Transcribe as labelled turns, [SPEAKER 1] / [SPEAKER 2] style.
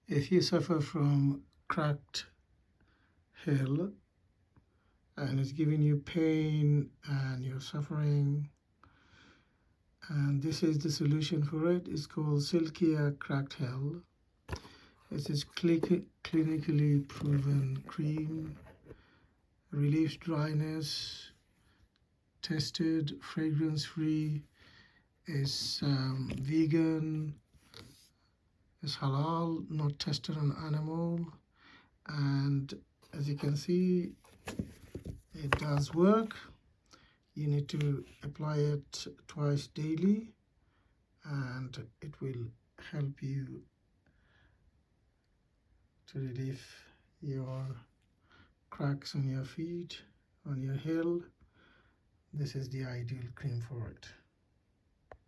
[SPEAKER 1] If you suffer from cracked heel and it's giving you pain and you're suffering, and this is the solution for it. It's called Silkia cracked heel. It is clinically proven cream, relieves dryness, tested, fragrance-free, is vegan, is halal, not tested on animal, and as you can see, it does work. You need to apply it twice daily, and it will help you to relieve your cracks on your feet, on your heel. This is the ideal cream for it.